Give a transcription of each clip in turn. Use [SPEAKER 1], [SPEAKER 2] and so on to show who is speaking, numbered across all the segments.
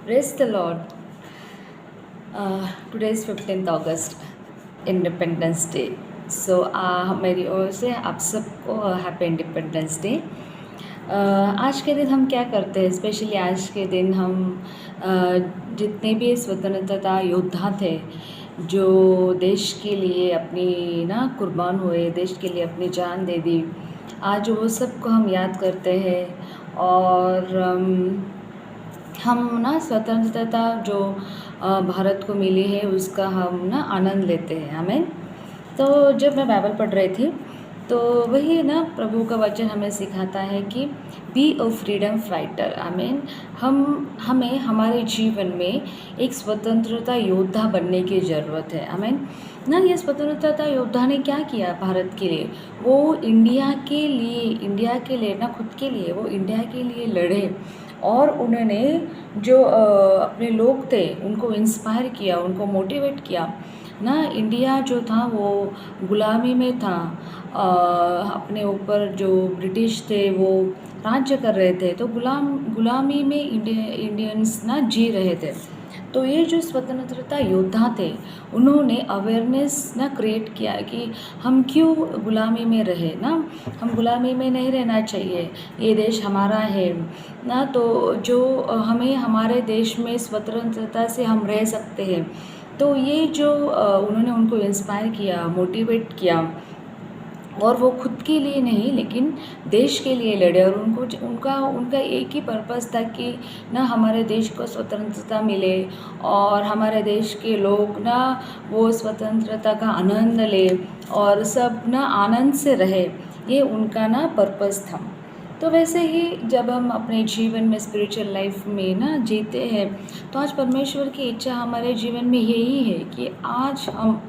[SPEAKER 1] Praise the Lord. Today is 15th August, Independence Day. So मेरी ओर से आप सबको हैप्पी इंडिपेंडेंस डे। आज के दिन हम क्या करते हैं, स्पेशली आज के दिन हम जितने भी स्वतंत्रता योद्धा थे जो देश के लिए अपनी कुर्बान हुए, देश के लिए अपनी जान दे दी, आज वो सबको हम याद करते हैं। और हम स्वतंत्रता जो भारत को मिली है उसका हम आनंद लेते हैं। आमीन। तो जब मैं बाइबल पढ़ रही थी तो वही प्रभु का वचन हमें सिखाता है कि बी अ फ्रीडम फाइटर। आमीन। हमें हमारे जीवन में एक स्वतंत्रता योद्धा बनने की ज़रूरत है। आमीन। ये स्वतंत्रता योद्धा ने क्या किया भारत के लिए? वो इंडिया के लिए खुद के लिए वो इंडिया के लिए लड़े और उन्होंने जो अपने लोग थे उनको इंस्पायर किया, उनको मोटिवेट किया। इंडिया जो था वो गुलामी में था। अपने ऊपर जो ब्रिटिश थे वो राज्य कर रहे थे, तो गुलामी में इंडियंस जी रहे थे। तो ये जो स्वतंत्रता योद्धा थे उन्होंने अवेयरनेस क्रिएट किया कि हम क्यों गुलामी में रहे हम गुलामी में नहीं रहना चाहिए, ये देश हमारा है तो जो हमें हमारे देश में स्वतंत्रता से हम रह सकते हैं। तो ये जो उन्होंने उनको इंस्पायर किया, मोटिवेट किया, और वो खुद के लिए नहीं लेकिन देश के लिए लड़े। और उनका एक ही पर्पस था कि हमारे देश को स्वतंत्रता मिले और हमारे देश के लोग वो स्वतंत्रता का आनंद ले और सब आनंद से रहे। ये उनका पर्पस था। तो वैसे ही जब हम अपने जीवन में स्पिरिचुअल लाइफ में जीते हैं तो आज परमेश्वर की इच्छा हमारे जीवन में यही है कि आज हम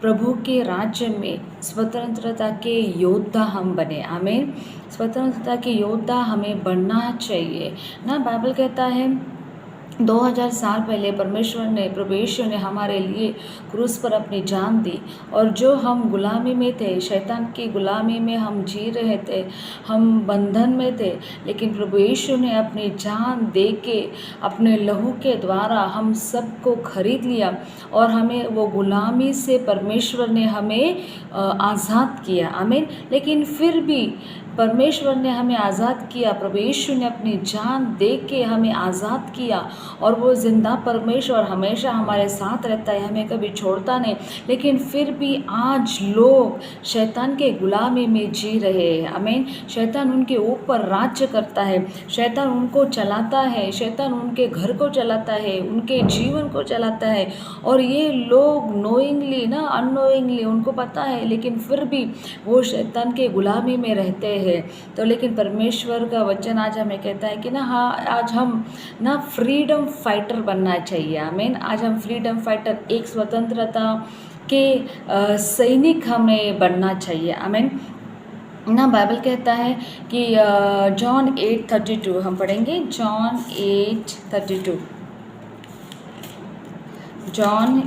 [SPEAKER 1] प्रभु के राज्य में स्वतंत्रता के योद्धा हम बने। आमीन। स्वतंत्रता के योद्धा हमें बनना चाहिए बाइबल कहता है 2000 साल पहले प्रभु यीशु ने हमारे लिए क्रूस पर अपनी जान दी। और जो हम गुलामी में थे, शैतान की गुलामी में हम जी रहे थे, हम बंधन में थे, लेकिन प्रभु यीशु ने अपनी जान दे के अपने लहू के द्वारा हम सबको खरीद लिया और हमें वो गुलामी से परमेश्वर ने हमें आज़ाद किया। आमीन। लेकिन फिर भी परमेश्वर ने हमें आज़ाद किया, प्रभु यीशु ने अपनी जान दे के हमें आज़ाद किया और वो ज़िंदा परमेश्वर हमेशा हमारे साथ रहता है, हमें कभी छोड़ता नहीं। लेकिन फिर भी आज लोग शैतान के गुलामी में जी रहे हैं। आमीन। शैतान उनके ऊपर राज्य करता है, शैतान उनको चलाता है, शैतान उनके घर को चलाता है, उनके जीवन को चलाता है। और ये लोग नोइंगली अननोइंगली उनको पता है, लेकिन फिर भी वो शैतान के गुलामी में रहते हैं। तो लेकिन परमेश्वर का वचन आज हमें कहता है कि आज हम फ्रीडम फाइटर बनना चाहिए। आमीन। आज हम फ्रीडम फाइटर, एक स्वतंत्रता के सैनिक हमें बनना चाहिए। आमीन। बाइबल कहता है कि जॉन 8:32 हम पढ़ेंगे। जॉन 8:32 जॉन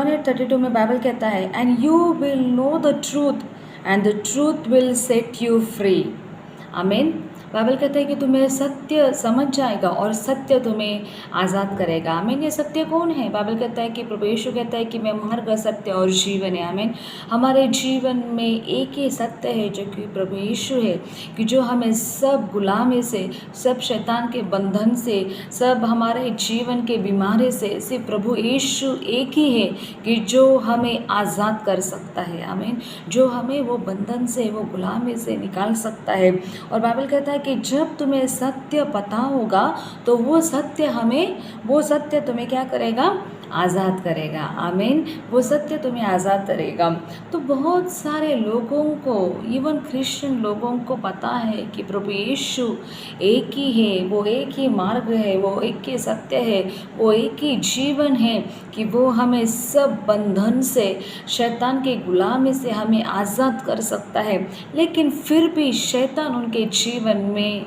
[SPEAKER 1] 8:32 में बाइबल कहता है and you will know the truth and the truth will set you free. आमीन। बाइबल कहता है कि तुम्हें सत्य समझ जाएगा और सत्य तुम्हें आज़ाद करेगा। आमीन। ये सत्य कौन है? बाइबल कहता है कि प्रभु यीशु कहता है कि मैं मार्ग, सत्य और जीवन है। आमीन। हमारे जीवन में एक ही सत्य है जो कि प्रभु यीशु है, कि जो हमें सब गुलामी से, सब शैतान के बंधन से, सब हमारे जीवन के बीमारी से सिर्फ प्रभु यीशु एक ही है कि जो हमें आज़ाद कर सकता है। आमीन। जो हमें वो बंधन से, वो गुलामी से निकाल सकता है। और बाइबल कहता है कि जब तुम्हें सत्य पता होगा तो वो सत्य तुम्हें क्या करेगा? आज़ाद करेगा। आमीन। वो सत्य तुम्हें आज़ाद करेगा। तो बहुत सारे लोगों को, इवन क्रिश्चियन लोगों को पता है कि प्रभु यीशु एक ही है, वो एक ही मार्ग है, वो एक ही सत्य है, वो एक ही जीवन है, कि वो हमें सब बंधन से, शैतान के गुलामी से हमें आज़ाद कर सकता है। लेकिन फिर भी शैतान उनके जीवन में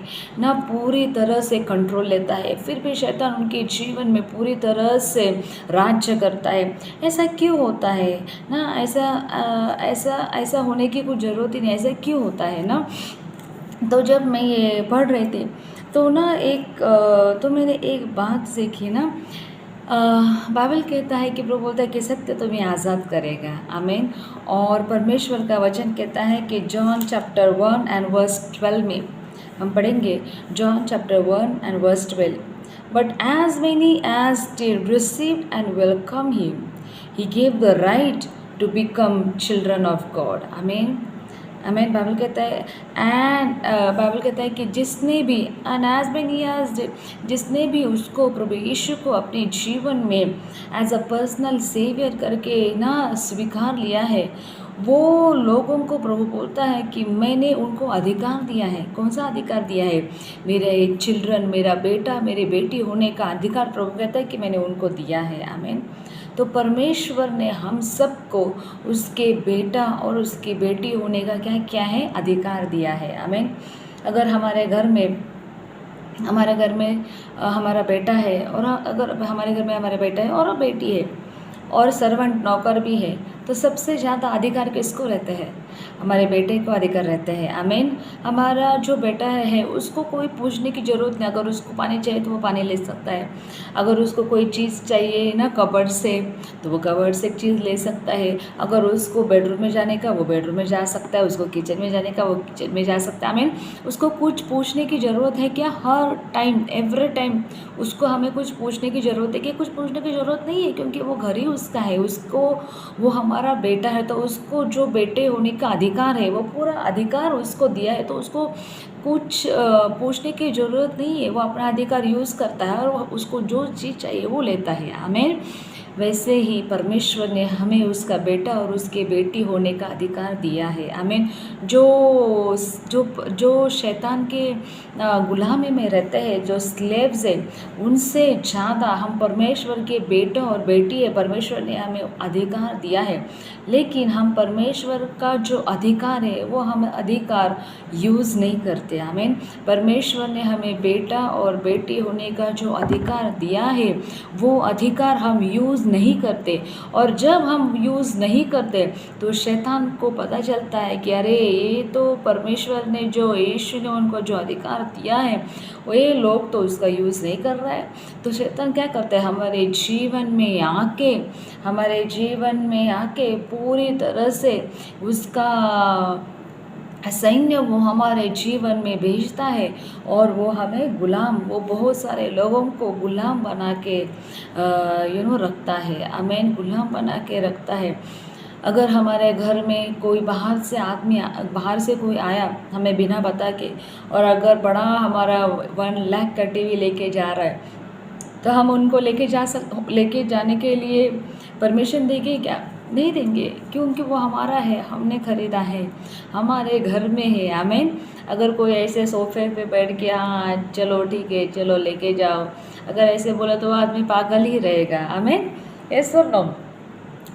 [SPEAKER 1] पूरी तरह से कंट्रोल लेता है, फिर भी शैतान उनके जीवन में पूरी तरह से राज्य करता है। ऐसा क्यों होता है ऐसा होने की कोई ज़रूरत ही नहीं। ऐसा क्यों होता है तो जब मैं ये पढ़ रही थी तो ना तो मैंने एक बात सीखी ना। बाइबल कहता है कि प्रभु बोलता है कि सत्य तुम्हें आज़ाद करेगा, आमीन। और परमेश्वर का वचन कहता है कि जॉन चैप्टर 1 एंड वर्स 12 में हम पढ़ेंगे, John chapter 1 and verse 12, but as many as did receive and welcome him, he gave the right to become children of God, आमीन। आमीन। बाइबल कहता है बाइबल कहता है कि जिसने भी एंड एज मेनी एज जिसने भी उसको प्रभु यीशु को अपने जीवन में एज अ पर्सनल सेवियर करके ना स्वीकार लिया है, वो लोगों को प्रभु बोलता है कि मैंने उनको अधिकार दिया है। कौन सा अधिकार दिया है? मेरे चिल्ड्रन, मेरा बेटा मेरी बेटी होने का अधिकार प्रभु कहता है कि मैंने उनको दिया है, आमीन। तो परमेश्वर ने हम सबको उसके बेटा और उसकी बेटी होने का क्या क्या है? अधिकार दिया है, आमीन। अगर हमारे घर में हमारा बेटा है, और अगर हमारे घर में हमारा बेटा है और बेटी है और सर्वेंट नौकर भी है, तो सबसे ज़्यादा अधिकार किसको रहते हैं? हमारे बेटे को अधिकार रहते हैं, आमीन। हमारा जो बेटा है उसको कोई पूछने की ज़रूरत नहीं। अगर उसको पानी चाहिए तो वो पानी ले सकता है। अगर उसको कोई चीज़ चाहिए ना कबर्ड से, तो वो कबर्ड से एक चीज़ ले सकता है। अगर उसको बेडरूम में जाने का, वो बेडरूम में जा सकता है। उसको किचन में जाने का, वो किचन में जा सकता है, आमीन। उसको कुछ पूछने की ज़रूरत है क्या? हर टाइम, एवरी टाइम उसको हमें कुछ पूछने की ज़रूरत है कि कुछ पूछने की ज़रूरत नहीं है, क्योंकि वो घर ही उसका है। उसको, वो हमारा बेटा है, तो उसको जो बेटे होने का अधिकार है, वो पूरा अधिकार उसको दिया है। तो उसको कुछ पूछने की ज़रूरत नहीं है। वो अपना अधिकार यूज़ करता है और उसको जो चीज़ चाहिए वो लेता है, आमीन। वैसे ही परमेश्वर ने हमें उसका बेटा और उसकी बेटी होने का अधिकार दिया है, आमीन। जो जो जो शैतान के गुलामी में रहते हैं, जो स्लेव्स हैं, उनसे ज़्यादा हम परमेश्वर के बेटा और बेटी है। परमेश्वर ने हमें अधिकार दिया है, लेकिन हम परमेश्वर का जो अधिकार है वो हम अधिकार यूज़ नहीं करते, आमीन। परमेश्वर ने हमें बेटा और बेटी होने का जो अधिकार दिया है, वो अधिकार हम यूज़ नहीं करते। और जब हम यूज़ नहीं करते तो शैतान को पता चलता है कि अरे ये तो परमेश्वर ने, जो यीशु ने उनको जो अधिकार दिया है, वो ये लोग तो उसका यूज़ नहीं कर रहा है। तो शैतान क्या करता है? हमारे जीवन में आके पूरी तरह से उसका सैन्य वो हमारे जीवन में भेजता है, और वो हमें गुलाम, वो बहुत सारे लोगों को गुलाम बना के रखता है, आमीन। गुलाम बना के रखता है। अगर हमारे घर में कोई बाहर से कोई आया हमें बिना बता के, और अगर बड़ा हमारा 1 लाख का टीवी लेके जा रहा है, तो हम उनको लेके जाने के लिए परमिशन देंगे क्या? नहीं देंगे, क्योंकि वो हमारा है, हमने ख़रीदा है, हमारे घर में है, आमीन। अगर कोई ऐसे सोफे पे बैठ के हाँ चलो ठीक है चलो लेके जाओ, अगर ऐसे बोला तो वो आदमी पागल ही रहेगा, आमीन। यस और नो?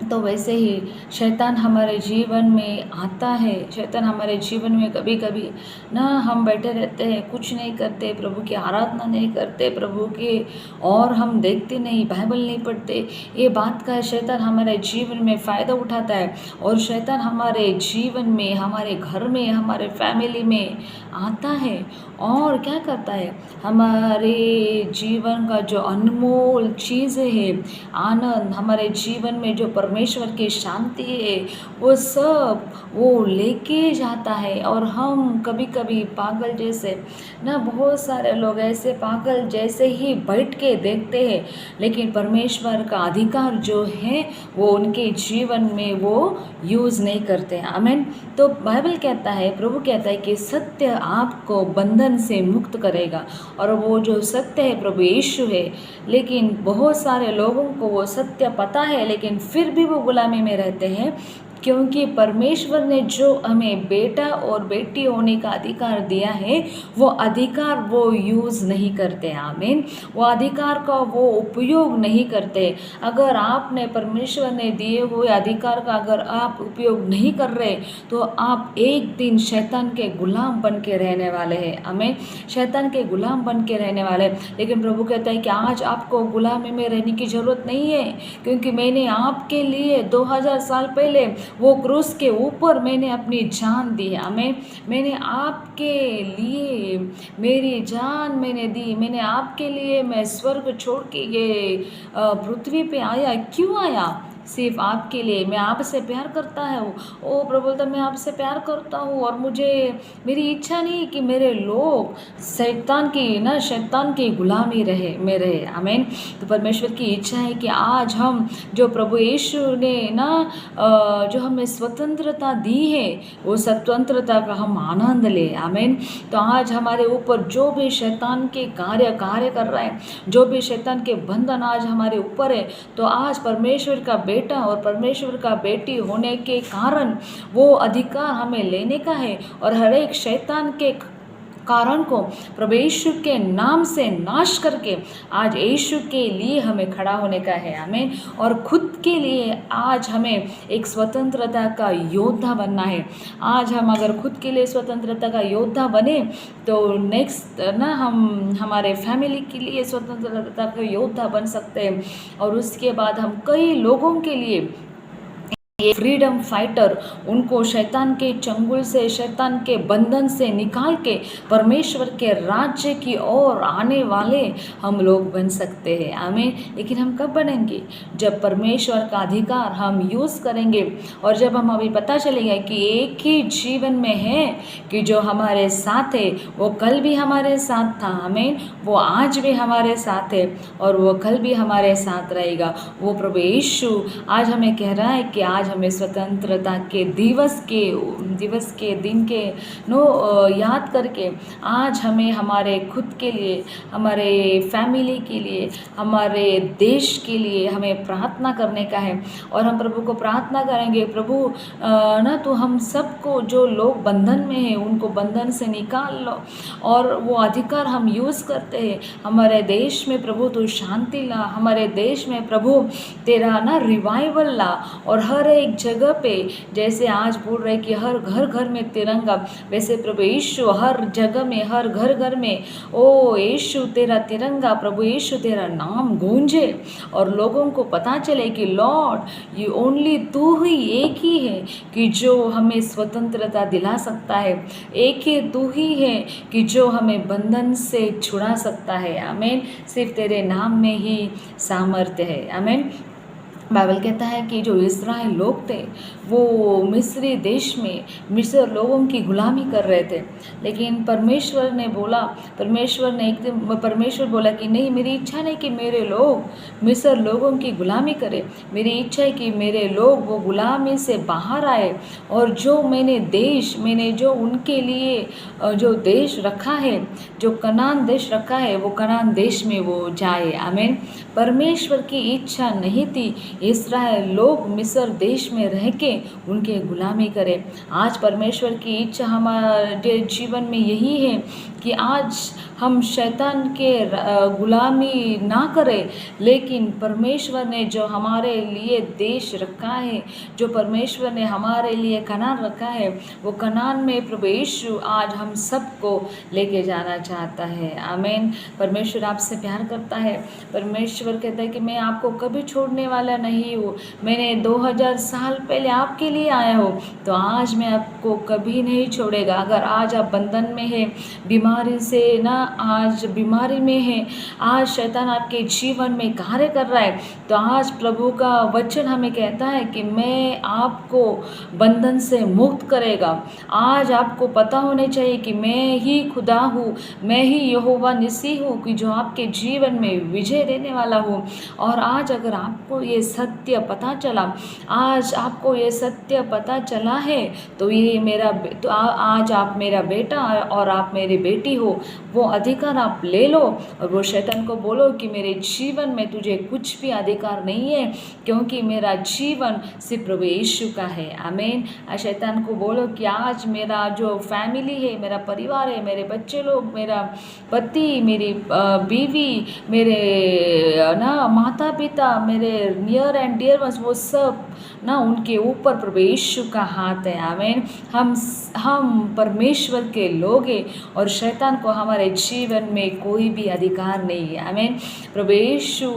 [SPEAKER 1] तो वैसे ही शैतान हमारे जीवन में आता है। शैतान हमारे जीवन में कभी कभी ना, हम बैठे रहते हैं, कुछ नहीं करते, प्रभु की आराधना नहीं करते, प्रभु के, और हम देखते नहीं, बाइबल नहीं पढ़ते। ये बात का शैतान हमारे जीवन में फ़ायदा उठाता है, और शैतान हमारे जीवन में, हमारे घर में, हमारे फैमिली में आता है, और क्या करता है? हमारे जीवन का जो अनमोल चीज़ें है, आनंद, हमारे जीवन में जो परमेश्वर की शांति है, वो सब वो लेके जाता है। और हम कभी कभी पागल जैसे ना, बहुत सारे लोग ऐसे पागल जैसे ही बैठ के देखते हैं, लेकिन परमेश्वर का अधिकार जो है वो उनके जीवन में वो यूज़ नहीं करते हैं, आमीन। तो बाइबल कहता है, प्रभु कहता है कि सत्य आपको बंधन से मुक्त करेगा, और वो जो सत्य है प्रभु यीशु है। लेकिन बहुत सारे लोगों को वो सत्य पता है, लेकिन फिर भी वो गुलामी में रहते हैं, क्योंकि परमेश्वर ने जो हमें बेटा और बेटी होने का अधिकार दिया है, वो अधिकार वो यूज़ नहीं करते, आमीन। वो अधिकार का वो उपयोग नहीं करते। अगर आपने परमेश्वर ने दिए हुए अधिकार का अगर आप उपयोग नहीं कर रहे, तो आप एक दिन शैतान के गुलाम बन के रहने वाले हैं, आमीन। शैतान के गुलाम बन के रहने वाले। लेकिन प्रभु कहता है कि आज आपको गुलामी में रहने की ज़रूरत नहीं है, क्योंकि मैंने आपके लिए 2000 साल पहले वो क्रूस के ऊपर मैंने अपनी जान दी है। आमीन। मैंने आपके लिए मेरी जान मैंने दी। मैंने आपके लिए मैं स्वर्ग छोड़ के ये पृथ्वी पे आया। क्यों आया? सिर्फ आपके लिए। मैं आपसे प्यार करता हूँ। ओ प्रभु बोलता, मैं आपसे प्यार करता हूँ और मुझे मेरी इच्छा नहीं कि मेरे लोग शैतान की गुलामी रहे। आमीन। तो परमेश्वर की इच्छा है कि आज हम जो प्रभु यीशु ने जो हमें स्वतंत्रता दी है, वो स्वतंत्रता का हम आनंद ले। आमीन। तो आज हमारे ऊपर जो भी शैतान के कार्य कर रहा है, जो भी शैतान के बंधन आज हमारे ऊपर है, तो आज परमेश्वर का बेटा और परमेश्वर का बेटी होने के कारण वो अधिकार हमें लेने का है और हर एक शैतान के कारण को प्रभु यीशु के नाम से नाश करके आज यीशु के लिए हमें खड़ा होने का है। आमीन। और खुद के लिए आज हमें एक स्वतंत्रता का योद्धा बनना है। आज हम अगर खुद के लिए स्वतंत्रता का योद्धा बने तो नेक्स्ट हम हमारे फैमिली के लिए स्वतंत्रता का योद्धा बन सकते हैं और उसके बाद हम कई लोगों के लिए ये फ्रीडम फाइटर, उनको शैतान के चंगुल से, शैतान के बंधन से निकाल के परमेश्वर के राज्य की ओर आने वाले हम लोग बन सकते हैं। आमीन। लेकिन हम कब बनेंगे? जब परमेश्वर का अधिकार हम यूज़ करेंगे और जब हम अभी पता चलेगा कि एक ही जीवन में है कि जो हमारे साथ है वो कल भी हमारे साथ था। आमीन। वो आज भी हमारे साथ है और वो कल भी हमारे साथ रहेगा। वो प्रभु यीशु आज हमें कह रहा है कि आज हमें स्वतंत्रता के दिवस के दिन के याद करके आज हमें हमारे खुद के लिए, हमारे फैमिली के लिए, हमारे देश के लिए हमें प्रार्थना करने का है। और हम प्रभु को प्रार्थना करेंगे, प्रभु तो हम सबको जो लोग बंधन में हैं उनको बंधन से निकाल लो और वो अधिकार हम यूज़ करते हैं। हमारे देश में प्रभु तू शांति ला, हमारे देश में प्रभु तेरा रिवाइवल ला और हर एक जगह पे जैसे आज बोल रहे कि हर घर में तिरंगा, वैसे प्रभु यीशु हर जगह में, हर घर में ओ यीशु तेरा तिरंगा, प्रभु यीशु तेरा नाम गूंजे और लोगों को पता चले कि लॉर्ड यू ओनली, तू ही एक ही है कि जो हमें स्वतंत्रता दिला सकता है, एक ही तू ही है कि जो हमें बंधन से छुड़ा सकता है। आमीन। सिर्फ तेरे नाम में ही सामर्थ्य है। आमीन। बाइबल कहता है कि जो इस्राएल लोग थे वो मिस्री देश में मिस्र लोगों की गुलामी कर रहे थे, लेकिन परमेश्वर बोला कि नहीं, मेरी इच्छा नहीं कि मेरे लोग मिस्र लोगों की गुलामी करें। मेरी इच्छा है कि मेरे लोग वो गुलामी से बाहर आए और जो मैंने जो उनके लिए जो देश रखा है, जो कनान देश रखा है, वो कनान देश में वो जाए। आमीन। परमेश्वर की इच्छा नहीं थी इस्राएल लोग मिस्र देश में रह के उनके गुलामी करें। आज परमेश्वर की इच्छा हमारे जीवन में यही है कि आज हम शैतान के गुलामी ना करें, लेकिन परमेश्वर ने जो हमारे लिए देश रखा है, जो परमेश्वर ने हमारे लिए कनान रखा है, वो कनान में प्रभु यीशु आज हम सबको लेके जाना चाहता है। आमीन। परमेश्वर आपसे प्यार करता है। परमेश्वर कहता है कि मैं आपको कभी छोड़ने वाला नहीं हूँ। मैंने 2000 साल पहले आपके लिए आया हूँ, तो आज मैं आपको कभी नहीं छोड़ेगा। अगर आज आप बंधन में है, बीमारी से आज बीमारी में है, आज शैतान आपके जीवन में कार्य कर रहा है, तो आज प्रभु का वचन हमें कहता है कि मैं आपको बंधन से मुक्त करेगा। आज आपको पता होने चाहिए कि मैं ही खुदा हूँ, मैं ही यहोवा निसी हूँ कि जो आपके जीवन में विजय देने वाला हूँ। और आज अगर आपको ये सत्य पता चला, आज आपको ये सत्य पता चला है, तो ये तो आज आप मेरा बेटा और आप मेरी बेटी हो। वो अधिकार आप ले लो और वो शैतान को बोलो कि मेरे जीवन में तुझे कुछ भी अधिकार नहीं है, क्योंकि मेरा जीवन सिर्फ प्रभु यीशु का है। आमीन। शैतान को बोलो कि आज मेरा जो फैमिली है, मेरा परिवार है, मेरे बच्चे लोग, मेरा पति, मेरी बीवी, मेरे माता पिता, मेरे near near and dear ones, वो सब ना उनके ऊपर प्रभु यीशु का हाथ है। आमीन। हम परमेश्वर के लोग हैं और शैतान को हमारे जीवन में कोई भी अधिकार नहीं है। आमीन। प्रभु यीशु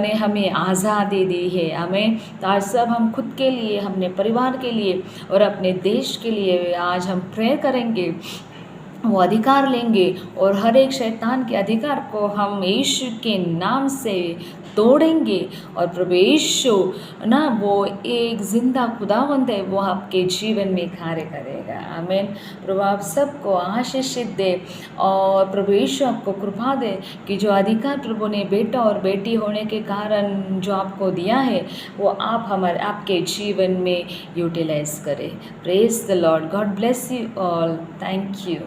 [SPEAKER 1] ने हमें आज़ादी दी है। आमीन। तो आज सब हम खुद के लिए, अपने परिवार के लिए और अपने देश के लिए आज हम प्रेयर करेंगे, वो अधिकार लेंगे और हर एक शैतान के अधिकार को हम यीशु के नाम से तोड़ेंगे। और प्रभु यीशु ना वो एक जिंदा खुदावंद है, वो आपके जीवन में कार्य करेगा। आमीन। प्रभु आप सबको आशीषित दे और प्रभु यीशु आपको कृपा दे कि जो अधिकार प्रभु ने बेटा और बेटी होने के कारण जो आपको दिया है वो आप आपके जीवन में यूटिलाइज करें। Praise the Lord. God bless you all. Thank you.